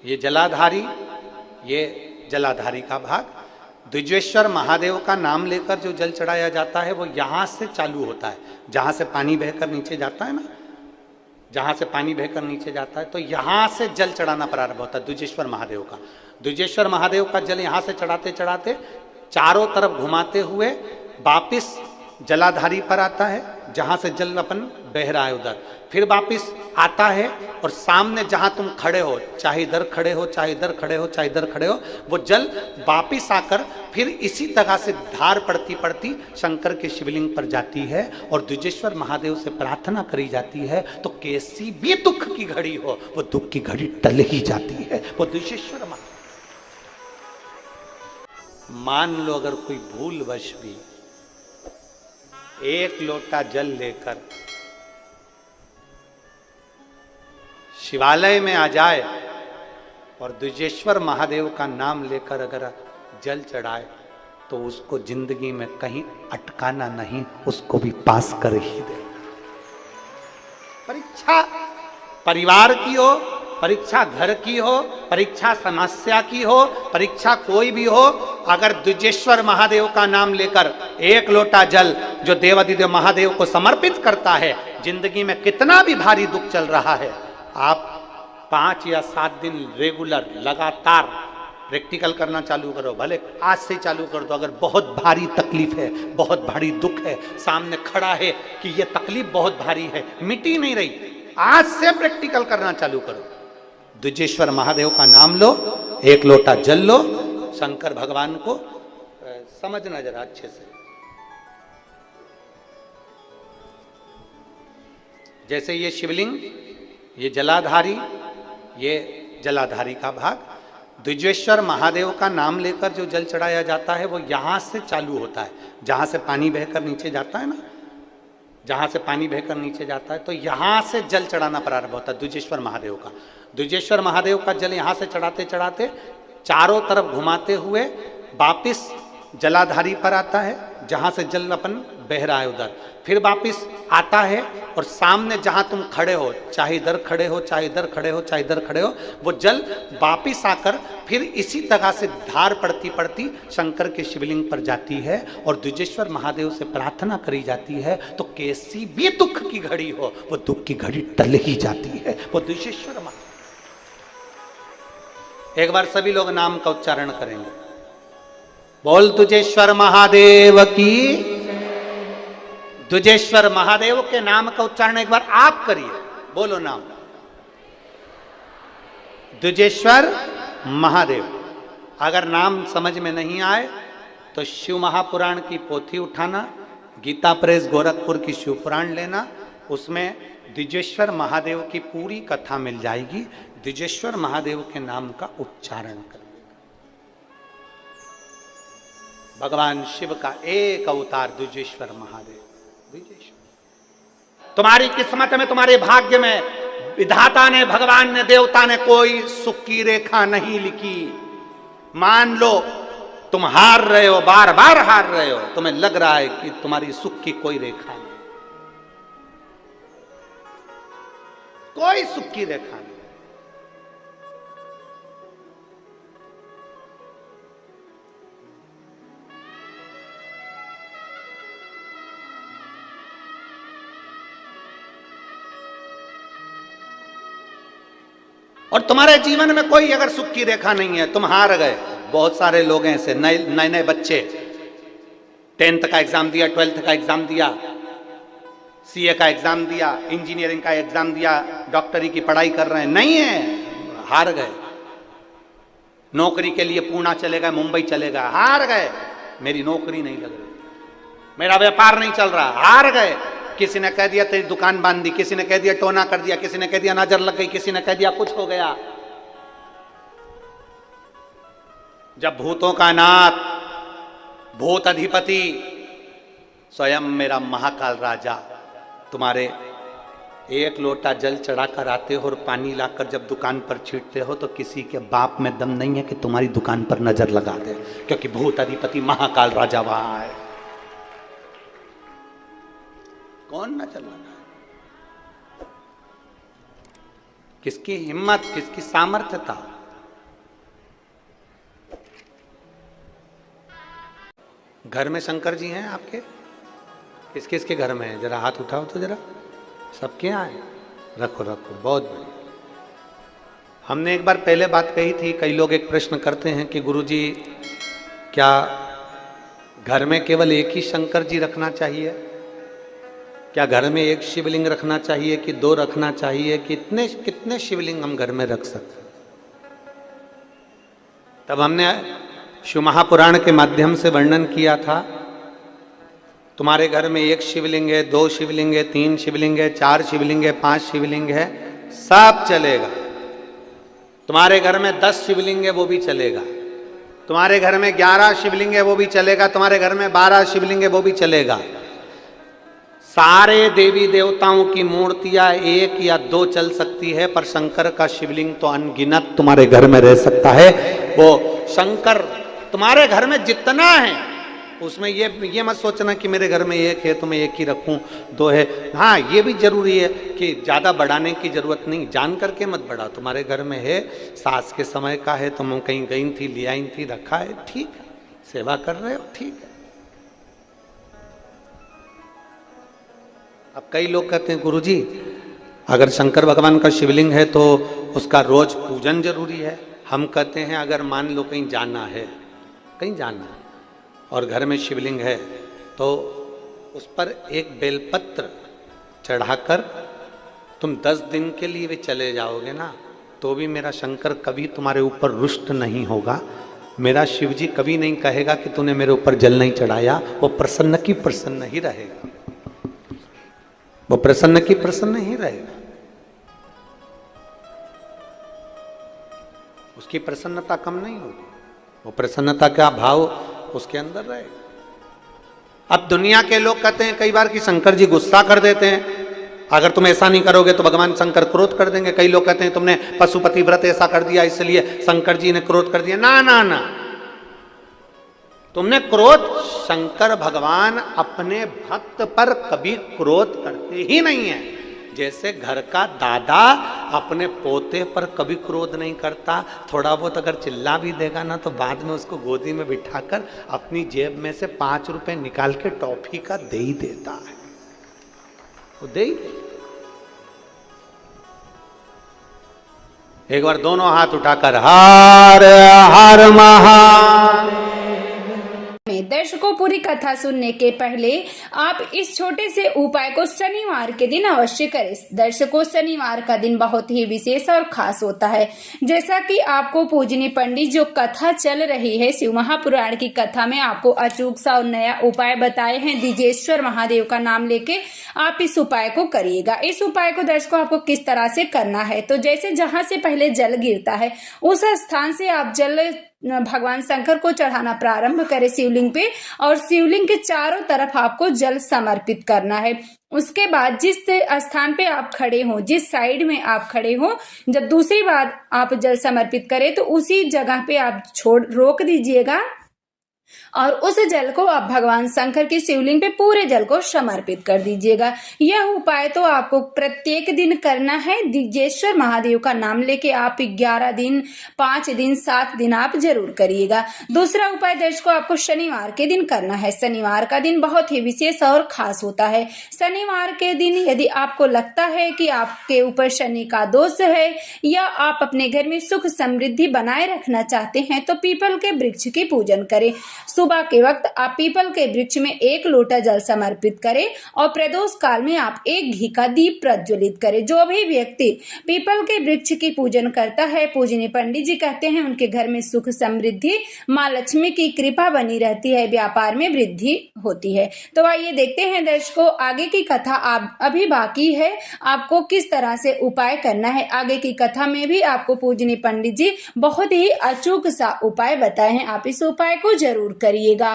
ये जलाधारी, ये जलाधारी का भाग। द्विजेश्वर महादेव का नाम लेकर जो जल चढ़ाया जाता है वो यहां से चालू होता है, जहां से पानी बहकर नीचे जाता है ना, जहां से पानी बहकर नीचे जाता है तो यहां से जल चढ़ाना प्रारंभ होता है द्विजेश्वर महादेव का। द्विजेश्वर महादेव का जल यहां से चढ़ाते चढ़ाते चारों तरफ घुमाते हुए वापिस जलाधारी पर आता है, जहां से जल अपन बह रहा है उधर, फिर वापिस आता है और सामने जहां तुम खड़े हो, चाहे इधर खड़े हो, चाहे इधर खड़े हो, चाहे इधर खड़े हो, वो जल वापिस आकर फिर इसी तरह से धार पड़ती पड़ती शंकर के शिवलिंग पर जाती है और द्विजेश्वर महादेव से प्रार्थना करी जाती है तो कैसी भी दुख की घड़ी हो वो दुख की घड़ी टल ही जाती है। वो द्विजेश्वर महादेव, मान लो अगर कोई भूलवश भी एक लोटा जल लेकर शिवालय में आ जाए और द्विजेश्वर महादेव का नाम लेकर अगर जल चढ़ाए तो उसको जिंदगी में कहीं अटकाना नहीं, उसको भी पास कर ही दे। परीक्षा परिवार की हो, परीक्षा घर की हो, परीक्षा समस्या की हो, परीक्षा कोई भी हो, अगर द्विजेश्वर महादेव का नाम लेकर एक लोटा जल जो देवाधिदेव महादेव को समर्पित करता है, जिंदगी में कितना भी भारी दुख चल रहा है, आप 5 या 7 दिन रेगुलर लगातार प्रैक्टिकल करना चालू करो, भले आज से चालू कर दो। अगर बहुत भारी तकलीफ है, बहुत भारी दुख है, सामने खड़ा है कि ये तकलीफ बहुत भारी है, मिटी नहीं रही, आज से प्रैक्टिकल करना चालू करो। द्विजेश्वर महादेव का नाम लो, एक लोटा जल लो, शंकर भगवान को समझना जरा अच्छे से। जैसे ये शिवलिंग, ये जलाधारी, ये जलाधारी का भाग। द्विजेश्वर महादेव का नाम लेकर जो जल चढ़ाया जाता है वो यहां से चालू होता है, जहां से पानी बहकर नीचे जाता है ना, जहां से पानी बहकर नीचे जाता है तो यहां से जल चढ़ाना प्रारंभ होता है द्विजेश्वर महादेव का। द्विजेश्वर महादेव का जल यहां से चढ़ाते चढ़ाते चारों तरफ घुमाते हुए वापिस जलाधारी पर आता है, जहां से जल अपन बह रहा है उधर, फिर वापिस आता है और सामने जहां तुम खड़े हो, चाहे इधर खड़े हो, चाहे इधर खड़े हो, चाहे इधर खड़े हो, वो जल वापिस आकर फिर इसी तरह से धार पड़ती पड़ती शंकर के शिवलिंग पर जाती है और द्विजेश्वर महादेव से प्रार्थना करी जाती है तो कैसी भी दुख की घड़ी हो वो दुख की घड़ी टल ही जाती है। वो द्विजेश्वर महादेव। एक बार सभी लोग नाम का उच्चारण करेंगे, बोल द्विजेश्वर महादेव की। द्विजेश्वर महादेव के नाम का उच्चारण एक बार आप करिए, बोलो नाम द्विजेश्वर महादेव। अगर नाम समझ में नहीं आए तो शिव महापुराण की पोथी उठाना, गीता प्रेस गोरखपुर की शिव पुराण लेना, उसमें द्विजेश्वर महादेव की पूरी कथा मिल जाएगी। द्विजेश्वर महादेव के नाम का उच्चारण करें। भगवान शिव का एक अवतार द्विजेश्वर महादेव। द्विजेश्वर तुम्हारी किस्मत में, तुम्हारे भाग्य में विधाता ने, भगवान ने, देवता ने कोई सुख की रेखा नहीं लिखी। मान लो तुम हार रहे हो, बार बार हार रहे हो, तुम्हें लग रहा है कि तुम्हारी सुख की कोई रेखा नहीं, कोई सुख की रेखा नहीं। और तुम्हारे जीवन में कोई अगर सुख की रेखा नहीं है, तुम हार गए। बहुत सारे लोग हैं ऐसे, नए नए बच्चे 10th का एग्जाम दिया, 12th का एग्जाम दिया, सीए का एग्जाम दिया, इंजीनियरिंग का एग्जाम दिया, डॉक्टरी की पढ़ाई कर रहे हैं, नहीं है, हार गए। नौकरी के लिए पूना चले गए, मुंबई चले गए, हार गए। मेरी नौकरी नहीं लग रही, मेरा व्यापार नहीं चल रहा, हार गए। किसी ने कह दिया तेरी दुकान बांध दी, किसी ने कह दिया टोना कर दिया, किसी ने कह दिया नजर लग गई, किसी ने कह दिया कुछ हो गया। जब भूतों का नाथ, भूत अधिपति स्वयं मेरा महाकाल राजा तुम्हारे एक लोटा जल चढ़ाकर आते हो और पानी लाकर जब दुकान पर छींटते हो तो किसी के बाप में दम नहीं है कि तुम्हारी दुकान पर नजर लगा दे, क्योंकि भूत अधिपति महाकाल राजा वहां है। कौन नजर लगा? किसकी हिम्मत, किसकी सामर्थ्य था? घर में शंकर जी हैं आपके? किस किस के घर में है? जरा हाथ उठाओ तो जरा। सबके यहाँ है? रखो रखो, बहुत बढ़िया। हमने एक बार पहले बात कही थी, कई लोग एक प्रश्न करते हैं कि गुरुजी क्या घर में केवल एक ही शंकर जी रखना चाहिए? क्या घर में एक शिवलिंग रखना चाहिए कि दो रखना चाहिए? कितने कितने शिवलिंग हम घर में रख सकते? तब हमने शिव महापुराण के माध्यम से वर्णन किया था, तुम्हारे घर में एक शिवलिंग है, दो शिवलिंग है, तीन शिवलिंग है, चार शिवलिंग है, पांच शिवलिंग है, सब चलेगा। तुम्हारे घर में 10 शिवलिंग है, वो भी चलेगा। तुम्हारे घर में 11 शिवलिंग है, वो भी चलेगा। तुम्हारे घर में 12 शिवलिंग है, वो भी चलेगा। सारे देवी देवताओं की मूर्तियां एक या दो चल सकती है, पर शंकर का शिवलिंग तो अनगिनत तुम्हारे घर में रह सकता है। वो शंकर तुम्हारे घर में जितना है उसमें ये मत सोचना कि मेरे घर में एक है तो मैं एक ही रखूं, दो है। हाँ, ये भी जरूरी है कि ज़्यादा बढ़ाने की जरूरत नहीं, जान करके मत बढ़ा। तुम्हारे घर में है, सास के समय का है, तुम कहीं गई थी, ले आई थी, रखा है, ठीक है, सेवा कर रहे हो, ठीक है। अब कई लोग कहते हैं गुरुजी अगर शंकर भगवान का शिवलिंग है तो उसका रोज पूजन जरूरी है। हम कहते हैं अगर मान लो कहीं जाना है, कहीं जाना है और घर में शिवलिंग है तो उस पर एक बेलपत्र चढ़ाकर तुम 10 दिन के लिए भी चले जाओगे ना, तो भी मेरा शंकर कभी तुम्हारे ऊपर रुष्ट नहीं होगा। मेरा शिव जी कभी नहीं कहेगा कि तूने मेरे ऊपर जल नहीं चढ़ाया। वो प्रसन्न की प्रसन्न ही रहेगा, वो प्रसन्न की प्रसन्न ही रहेगा। उसकी प्रसन्नता कम नहीं होगी, वो प्रसन्नता का भाव उसके अंदर रहेगा। अब दुनिया के लोग कहते हैं कई बार कि शंकर जी गुस्सा कर देते हैं, अगर तुम ऐसा नहीं करोगे तो भगवान शंकर क्रोध कर देंगे। कई लोग कहते हैं तुमने पशुपति व्रत ऐसा कर दिया इसलिए शंकर जी ने क्रोध कर दिया। ना ना ना, तुमने क्रोध, शंकर भगवान अपने भक्त पर कभी क्रोध करते ही नहीं है। जैसे घर का दादा अपने पोते पर कभी क्रोध नहीं करता, थोड़ा बहुत अगर चिल्ला भी देगा ना तो बाद में उसको गोदी में बिठाकर अपनी जेब में से 5 रुपए निकाल के टॉफी का दे ही देता है, वो दे ही दे। एक बार दोनों हाथ उठाकर हर हर महादेव। दर्शकों, पूरी कथा सुनने के पहले आप इस छोटे से उपाय को शनिवार के दिन अवश्य करें। दर्शकों, शनिवार का दिन बहुत ही विशेष और खास होता है। जैसा कि आपको पूजनीय पंडित जो कथा चल रही है शिव महापुराण की कथा में आपको अचूक सा और नया उपाय बताए हैं। दिजेश्वर महादेव का नाम लेके आप इस उपाय को करिएगा। इस उपाय को दर्शकों आपको किस तरह से करना है, तो जैसे जहां से पहले जल गिरता है उस स्थान से आप जल भगवान शंकर को चढ़ाना प्रारंभ करें शिवलिंग पे, और शिवलिंग के चारों तरफ आपको जल समर्पित करना है। उसके बाद जिस स्थान पे आप खड़े हो, जिस साइड में आप खड़े हो, जब दूसरी बार आप जल समर्पित करें तो उसी जगह पे आप रोक दीजिएगा और उस जल को आप भगवान शंकर की शिवलिंग पे पूरे जल को समर्पित कर दीजिएगा। यह उपाय तो आपको प्रत्येक दिन करना है। दिजेश्वर महादेव का नाम लेके आप 11 दिन, 5 दिन, 7 दिन आप जरूर करिएगा। दूसरा उपाय दर्शकों आपको शनिवार के दिन करना है। शनिवार का दिन बहुत ही विशेष और खास होता है। शनिवार के दिन यदि आपको लगता है कि आपके ऊपर शनि का दोष है या आप अपने घर में सुख समृद्धि बनाए रखना चाहते हैं तो पीपल के वृक्ष की पूजन करें। सुबह के वक्त आप पीपल के वृक्ष में 1 लोटा जल समर्पित करें और प्रदोष काल में आप 1 घी का दीप प्रज्वलित करें। जो भी व्यक्ति पीपल के वृक्ष की पूजन करता है, पूजनीय पंडित जी कहते हैं उनके घर में सुख समृद्धि, माँ लक्ष्मी की कृपा बनी रहती है, व्यापार में वृद्धि होती है। तो आइए देखते हैं दर्शकों, आगे की कथा आप अभी बाकी है, आपको किस तरह से उपाय करना है। आगे की कथा में भी आपको पूजनीय पंडित जी बहुत ही अचूक सा उपाय बताए हैं, आप इस उपाय को जरूर करिएगा।